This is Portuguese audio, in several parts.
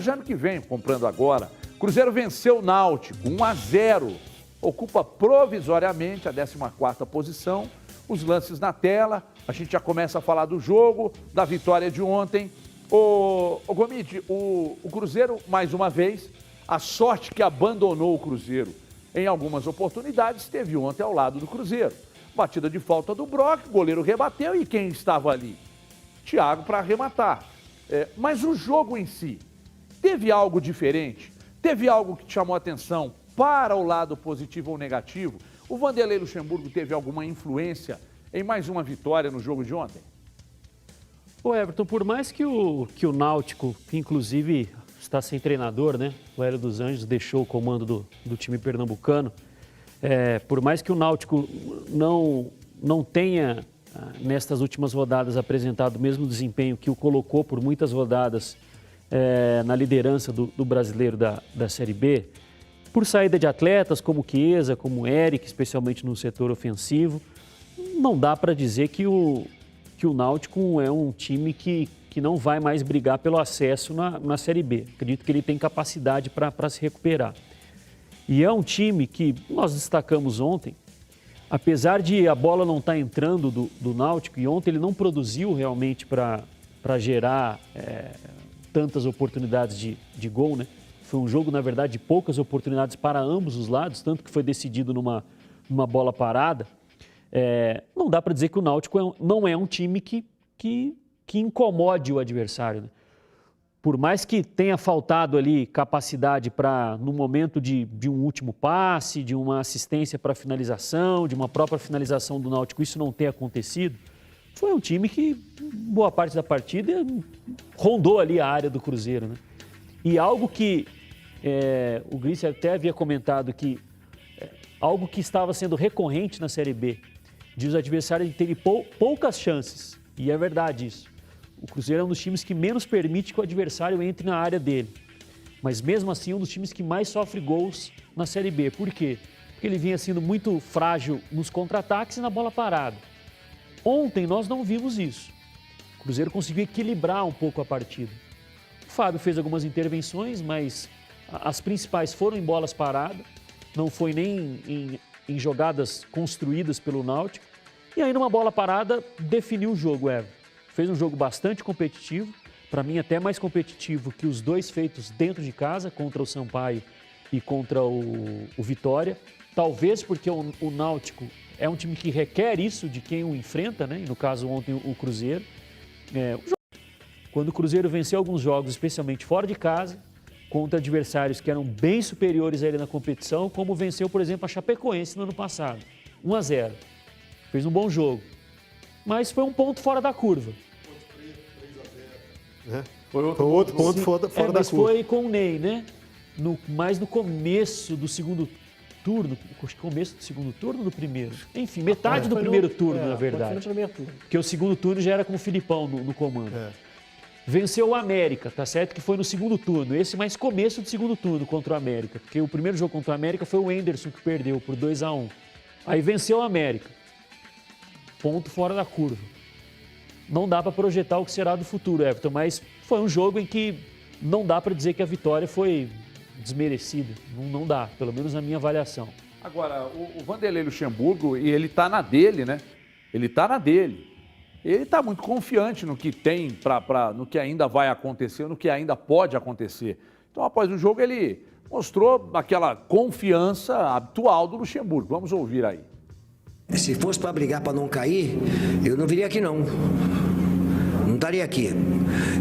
Já ano que vem, comprando agora. Cruzeiro venceu o Náutico, 1-0. Ocupa provisoriamente a 14ª posição. Os lances na tela. A gente já começa a falar do jogo, da vitória de ontem. O Gomide, o Cruzeiro, mais uma vez, a sorte que abandonou o Cruzeiro em algumas oportunidades, esteve ontem ao lado do Cruzeiro. Batida de falta do Brock, o goleiro rebateu e quem estava ali? Thiago para arrematar. Mas o jogo em si, teve algo diferente? Teve algo que te chamou a atenção para o lado positivo ou negativo? O Vanderlei Luxemburgo teve alguma influência em mais uma vitória no jogo de ontem? Ô Everton, por mais que o Náutico, que inclusive está sem treinador, né? O Hélio dos Anjos deixou o comando do time pernambucano. Por mais que o Náutico não tenha, nestas últimas rodadas, apresentado o mesmo desempenho que o colocou por muitas rodadas na liderança do brasileiro da Série B, por saída de atletas como Chiesa, como Eric, especialmente no setor ofensivo, não dá para dizer que o Náutico é um time que não vai mais brigar pelo acesso na Série B. Acredito que ele tem capacidade para se recuperar. E é um time que nós destacamos ontem, apesar de a bola não estar entrando do Náutico, e ontem ele não produziu realmente para gerar tantas oportunidades de gol, né? Foi um jogo, na verdade, de poucas oportunidades para ambos os lados, tanto que foi decidido numa bola parada. Não dá para dizer que o Náutico não é um time que incomode o adversário, né? Por mais que tenha faltado ali capacidade para, no momento de um último passe, de uma assistência para finalização, de uma própria finalização do Náutico, isso não tenha acontecido, foi um time que, boa parte da partida, rondou ali a área do Cruzeiro, né? E algo que o Gris até havia comentado que algo que estava sendo recorrente na Série B, de os adversários terem poucas chances, e é verdade isso. O Cruzeiro é um dos times que menos permite que o adversário entre na área dele. Mas mesmo assim, é um dos times que mais sofre gols na Série B. Por quê? Porque ele vinha sendo muito frágil nos contra-ataques e na bola parada. Ontem nós não vimos isso. O Cruzeiro conseguiu equilibrar um pouco a partida. O Fábio fez algumas intervenções, mas as principais foram em bolas paradas. Não foi nem em jogadas construídas pelo Náutico. E aí, numa bola parada, definiu o jogo, Everton. Fez um jogo bastante competitivo, para mim até mais competitivo que os dois feitos dentro de casa, contra o Sampaio e contra o Vitória. Talvez porque o Náutico é um time que requer isso de quem o enfrenta, né? E no caso ontem o Cruzeiro. Quando o Cruzeiro venceu alguns jogos, especialmente fora de casa, contra adversários que eram bem superiores a ele na competição, como venceu, por exemplo, a Chapecoense no ano passado, 1-0. Fez um bom jogo, mas foi um ponto fora da curva. Foi outro ponto fora da curva. Mas foi com o Ney, né? Mais no começo do segundo turno, começo do segundo turno ou do primeiro? Enfim, metade do primeiro turno, na verdade. Porque o segundo turno já era com o Filipão no comando. Venceu o América, tá certo? Que foi no segundo turno. Esse mais começo do segundo turno contra o América. Porque o primeiro jogo contra o América foi o Henderson que perdeu por 2-1. Aí venceu o América. Ponto fora da curva. Não dá para projetar o que será do futuro, Everton, mas foi um jogo em que não dá para dizer que a vitória foi desmerecida. Não dá, pelo menos na minha avaliação. Agora, o Vanderlei Luxemburgo, e ele está na dele, né? Ele está na dele. Ele está muito confiante no que tem, no que ainda vai acontecer, no que ainda pode acontecer. Então, após o jogo, ele mostrou aquela confiança habitual do Luxemburgo. Vamos ouvir aí. Se fosse para brigar para não cair, eu não viria aqui não. Não estaria aqui.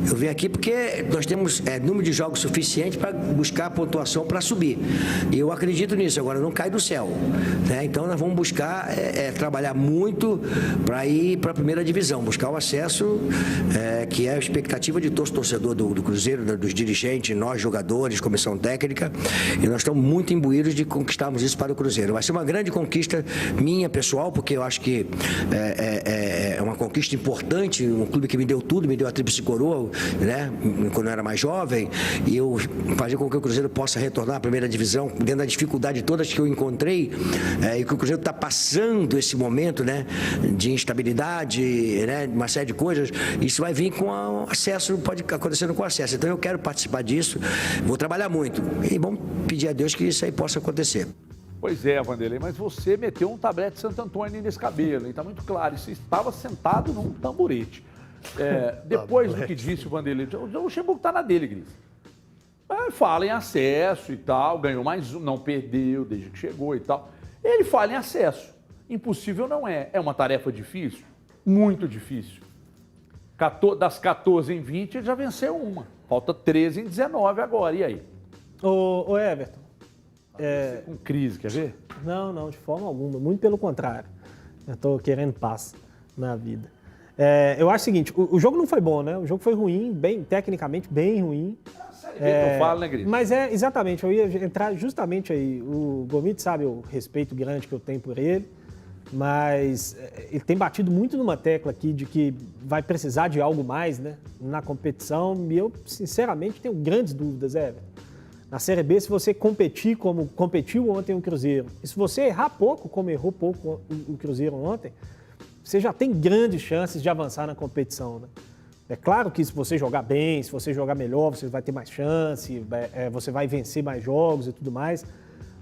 Eu vim aqui porque nós temos número de jogos suficiente para buscar a pontuação para subir. E eu acredito nisso. Agora, não cai do céu, né? Então, nós vamos buscar trabalhar muito para ir para a primeira divisão, buscar o acesso, que é a expectativa de todo torcedor do Cruzeiro, dos dirigentes, nós, jogadores, comissão técnica. E nós estamos muito imbuídos de conquistarmos isso para o Cruzeiro. Vai ser uma grande conquista minha, pessoal, porque eu acho que é uma conquista conquista importante, um clube que me deu tudo, me deu a tríplice coroa, né? Quando eu era mais jovem, e eu fazer com que o Cruzeiro possa retornar à primeira divisão, dentro da dificuldade todas que eu encontrei, e que o Cruzeiro está passando esse momento, né? De instabilidade, né? Uma série de coisas, isso vai vir com o acesso, pode acontecendo com o acesso. Então eu quero participar disso, vou trabalhar muito e vamos pedir a Deus que isso aí possa acontecer. Pois é, Vanderlei, mas você meteu um tablete de Santo Antônio nesse cabelo, hein? Tá muito claro, você estava sentado num tamborete. Depois do que disse o Vanderlei, o Luxemburgo tá na dele, Gris. Fala em acesso e tal, ganhou mais um, não perdeu desde que chegou e tal. Ele fala em acesso. Impossível não é. É uma tarefa difícil? Muito difícil. Das 14 em 20, ele já venceu uma. Falta 13 em 19 agora, e aí? Ô Everton. Com crise, quer ver? Não, de forma alguma. Muito pelo contrário. Eu estou querendo paz na vida. Eu acho o seguinte, o jogo não foi bom, né? O jogo foi ruim, tecnicamente bem ruim. Que eu falo, né, Gris? Mas exatamente, eu ia entrar justamente aí. O Gomit sabe o respeito grande que eu tenho por ele, mas ele tem batido muito numa tecla aqui de que vai precisar de algo mais, né, na competição, e eu, sinceramente, tenho grandes dúvidas, Everton. Na Série B, se você competir como competiu ontem o Cruzeiro, e se você errar pouco, como errou pouco o Cruzeiro ontem, você já tem grandes chances de avançar na competição, né? É claro que se você jogar bem, se você jogar melhor, você vai ter mais chance, você vai vencer mais jogos e tudo mais.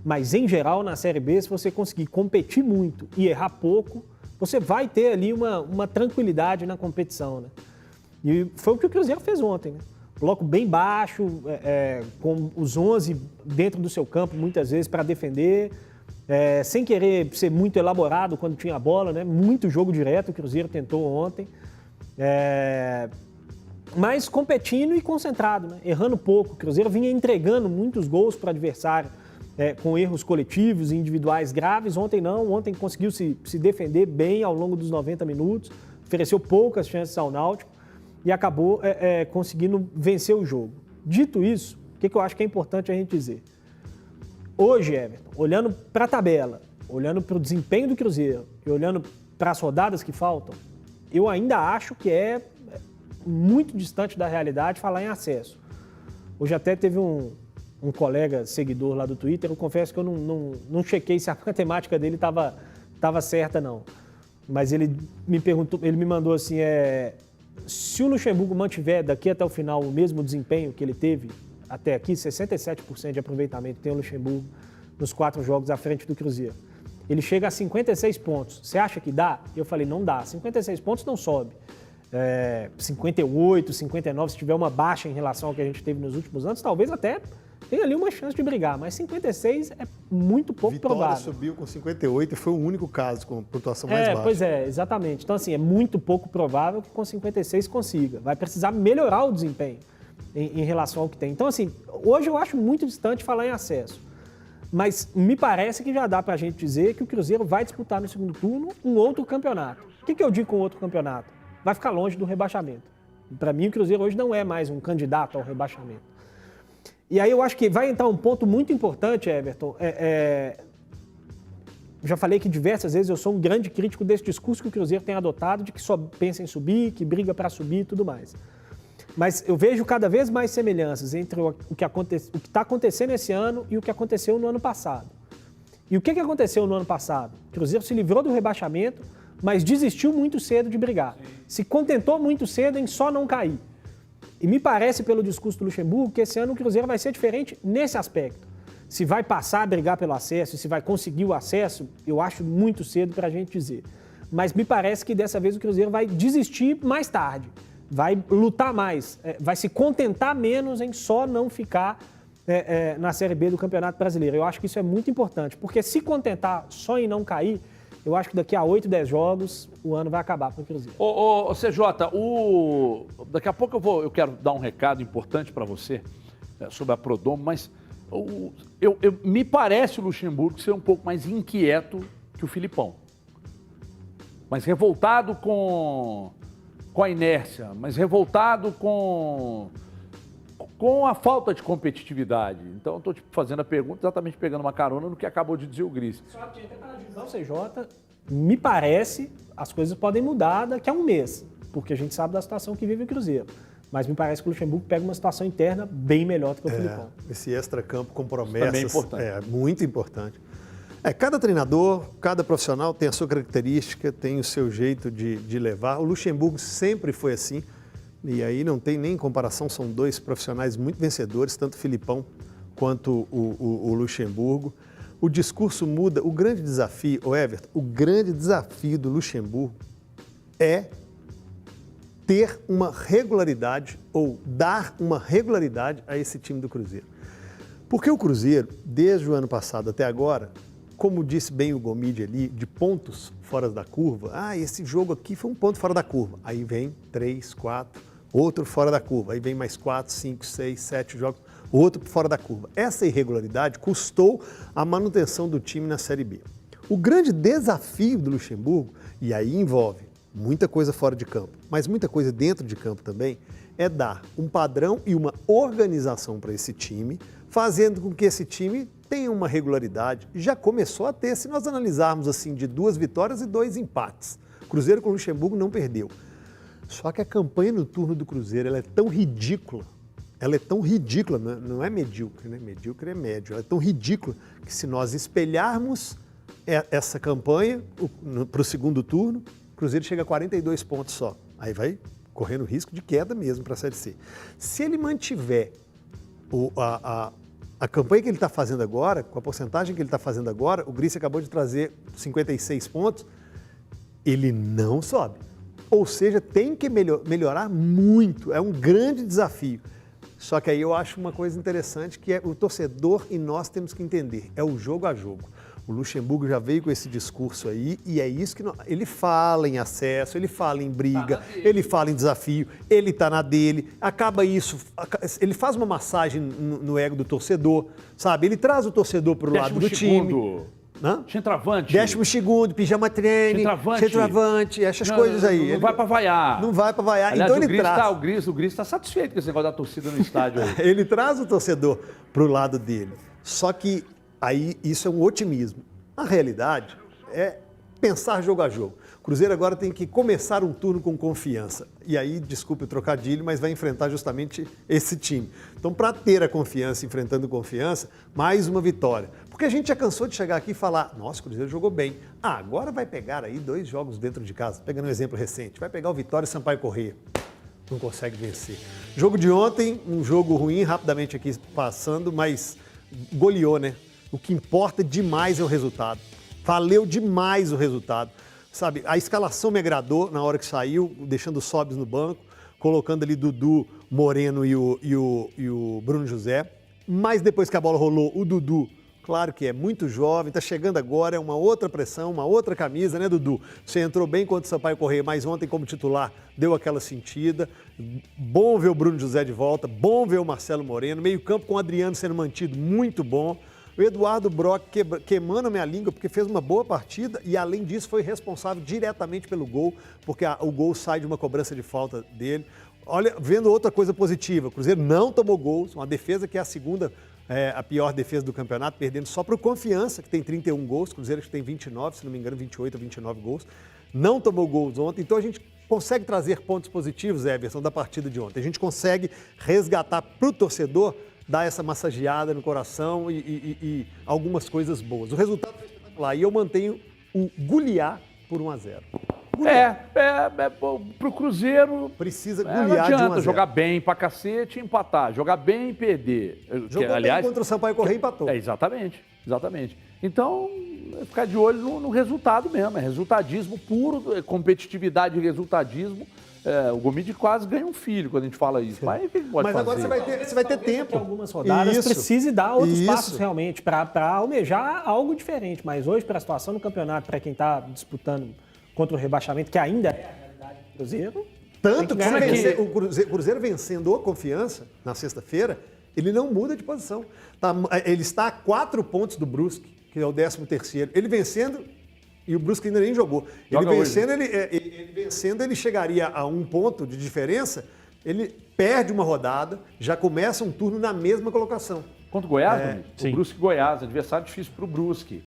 Mas, em geral, na Série B, se você conseguir competir muito e errar pouco, você vai ter ali uma tranquilidade na competição, né? E foi o que o Cruzeiro fez ontem, né? Bloco bem baixo, com os 11 dentro do seu campo, muitas vezes, para defender, sem querer ser muito elaborado quando tinha a bola, né? Muito jogo direto o Cruzeiro tentou ontem. Mas competindo e concentrado, né? Errando pouco. O Cruzeiro vinha entregando muitos gols para o adversário, com erros coletivos e individuais graves. Ontem não, ontem conseguiu se defender bem ao longo dos 90 minutos, ofereceu poucas chances ao Náutico e acabou conseguindo vencer o jogo. Dito isso, o que eu acho que é importante a gente dizer? Hoje, Everton, olhando para a tabela, olhando para o desempenho do Cruzeiro e olhando para as rodadas que faltam, eu ainda acho que é muito distante da realidade falar em acesso. Hoje até teve um colega seguidor lá do Twitter, eu confesso que eu não chequei se a matemática dele estava certa, não. Mas ele me perguntou, ele me mandou assim, se o Luxemburgo mantiver daqui até o final o mesmo desempenho que ele teve até aqui, 67% de aproveitamento tem o Luxemburgo nos 4 jogos à frente do Cruzeiro. Ele chega a 56 pontos. Você acha que dá? Eu falei, não dá. 56 pontos não sobe. 58, 59, se tiver uma baixa em relação ao que a gente teve nos últimos anos, talvez até tenha ali uma chance de brigar. Mas 56 é muito pouco provável. Vitória subiu com 58 e foi o único caso com pontuação mais baixa. Pois é, exatamente. Então, assim, é muito pouco provável que com 56 consiga. Vai precisar melhorar o desempenho em relação ao que tem. Então, assim, hoje eu acho muito distante falar em acesso. Mas me parece que já dá para a gente dizer que o Cruzeiro vai disputar no segundo turno um outro campeonato. O que eu digo com outro campeonato? Vai ficar longe do rebaixamento. Para mim, o Cruzeiro hoje não é mais um candidato ao rebaixamento. E aí eu acho que vai entrar um ponto muito importante, Everton. Já falei que diversas vezes eu sou um grande crítico desse discurso que o Cruzeiro tem adotado, de que só pensa em subir, que briga para subir e tudo mais. Mas eu vejo cada vez mais semelhanças entre o que está acontecendo esse ano e o que aconteceu no ano passado. E o que aconteceu no ano passado? O Cruzeiro se livrou do rebaixamento, mas desistiu muito cedo de brigar. Sim. Se contentou muito cedo em só não cair. E me parece, pelo discurso do Luxemburgo, que esse ano o Cruzeiro vai ser diferente nesse aspecto. Se vai passar a brigar pelo acesso, se vai conseguir o acesso, eu acho muito cedo para a gente dizer. Mas me parece que dessa vez o Cruzeiro vai desistir mais tarde. Vai lutar mais, vai se contentar menos em só não ficar na Série B do Campeonato Brasileiro. Eu acho que isso é muito importante, porque se contentar só em não cair, eu acho que daqui a 8, 10 jogos o ano vai acabar para o Cruzeiro. CJ, daqui a pouco eu quero dar um recado importante para você sobre a Prodome, mas me parece o Luxemburgo ser um pouco mais inquieto que o Filipão. Mas revoltado com a inércia, mas revoltado com a falta de competitividade. Então, eu estou fazendo a pergunta exatamente pegando uma carona no que acabou de dizer o Gris. Só que, CJ, me parece, as coisas podem mudar daqui a um mês, porque a gente sabe da situação que vive o Cruzeiro. Mas me parece que o Luxemburgo pega uma situação interna bem melhor do que o Filipão. Esse extracampo com promessas também é importante. Muito importante. Cada treinador, cada profissional tem a sua característica, tem o seu jeito de levar. O Luxemburgo sempre foi assim, e aí não tem nem comparação, são dois profissionais muito vencedores, tanto o Filipão quanto o Luxemburgo. O discurso muda. O grande desafio, Everton, o grande desafio do Luxemburgo é ter uma regularidade ou dar uma regularidade a esse time do Cruzeiro. Porque o Cruzeiro, desde o ano passado até agora, como disse bem o Gomide ali, de pontos fora da curva, esse jogo aqui foi um ponto fora da curva. Aí vem 3, 4, outro fora da curva. Aí vem mais 4, 5, 6, 7 jogos, outro fora da curva. Essa irregularidade custou a manutenção do time na Série B. O grande desafio do Luxemburgo, e aí envolve muita coisa fora de campo, mas muita coisa dentro de campo também, é dar um padrão e uma organização para esse time, fazendo com que esse time tenha uma regularidade. Já começou a ter, se nós analisarmos assim, de 2 vitórias e 2 empates. O Cruzeiro com o Luxemburgo não perdeu. Só que a campanha no turno do Cruzeiro ela é tão ridícula, não é medíocre, né? Medíocre é médio. Ela é tão ridícula que se nós espelharmos essa campanha para o segundo turno, o Cruzeiro chega a 42 pontos só. Aí vai correndo risco de queda mesmo para a Série C. Se ele mantiver a campanha que ele está fazendo agora, com a porcentagem que ele está fazendo agora, o Gris acabou de trazer 56 pontos, ele não sobe. Ou seja, tem que melhorar muito, é um grande desafio. Só que aí eu acho uma coisa interessante que é o torcedor e nós temos que entender, é o jogo a jogo. O Luxemburgo já veio com esse discurso aí e é isso que ele fala em acesso, ele fala em briga, ele fala em desafio, ele está na dele, acaba isso, ele faz uma massagem no ego do torcedor, sabe? Ele traz o torcedor para o lado do time. Centroavante. 12º, pijama treine, centroavante, essas coisas aí. Não vai para vaiar. Não vai para vaiar. Aliás, então ele traz. O Gris está satisfeito com esse negócio da torcida no estádio aí. Ele traz o torcedor para o lado dele. Só que aí isso é um otimismo. A realidade é pensar jogo a jogo. O Cruzeiro agora tem que começar um turno com confiança. E aí, desculpe o trocadilho, mas vai enfrentar justamente esse time. Então, para ter a confiança, enfrentando confiança, mais uma vitória. Porque a gente já cansou de chegar aqui e falar, nossa, o Cruzeiro jogou bem. Agora vai pegar aí 2 jogos dentro de casa. Pegando um exemplo recente, vai pegar o Vitória e Sampaio Corrêa. Não consegue vencer. Jogo de ontem, um jogo ruim, rapidamente aqui passando, mas goleou, né? O que importa demais é o resultado. Valeu demais o resultado. Sabe, a escalação me agradou na hora que saiu, deixando o Sobis no banco, colocando ali Dudu, Moreno e o Bruno José. Mas depois que a bola rolou, o Dudu, claro que é muito jovem, está chegando agora, é uma outra pressão, uma outra camisa, né, Dudu? Você entrou bem contra o Sampaio Corrêa, mas ontem como titular deu aquela sentida. Bom ver o Bruno José de volta, bom ver o Marcelo Moreno, meio campo com o Adriano sendo mantido, muito bom. O Eduardo Brock queimando a minha língua porque fez uma boa partida e, além disso, foi responsável diretamente pelo gol, porque o gol sai de uma cobrança de falta dele. Olha, vendo outra coisa positiva, o Cruzeiro não tomou gols, uma defesa que é a segunda, a pior defesa do campeonato, perdendo só para o Confiança, que tem 31 gols, o Cruzeiro que tem 29, se não me engano, 28 ou 29 gols. Não tomou gols ontem, então a gente consegue trazer pontos positivos, Everson, da partida de ontem. A gente consegue resgatar para o torcedor, dar essa massageada no coração e algumas coisas boas. O resultado foi espetacular e eu mantenho o golear por 1-0. Pro Cruzeiro... Precisa não golear de 1-0. adianta jogar bem pra cacete e empatar. Jogar bem e perder. Jogou bem contra o Sampaio Corrêa e empatou. Exatamente. Então, ficar de olho no resultado mesmo. É resultadismo puro, competitividade e resultadismo. O Gomide quase ganha um filho quando a gente fala isso. Mas o que pode fazer? Agora você vai ter tempo. Algumas rodadas precise dar outros passos realmente para almejar algo diferente. Mas hoje, para a situação no campeonato, para quem está disputando contra o rebaixamento, que ainda é a realidade do Cruzeiro... Tanto que o Cruzeiro vencendo a Confiança na sexta-feira, ele não muda de posição. Ele está a 4 pontos do Brusque, que é o 13º. Ele vencendo... E o Brusque ainda nem jogou. Ele vencendo, ele chegaria a 1 ponto de diferença, ele perde uma rodada, já começa um turno na mesma colocação. Contra o Goiás, o Brusque e Goiás, adversário difícil para o Brusque.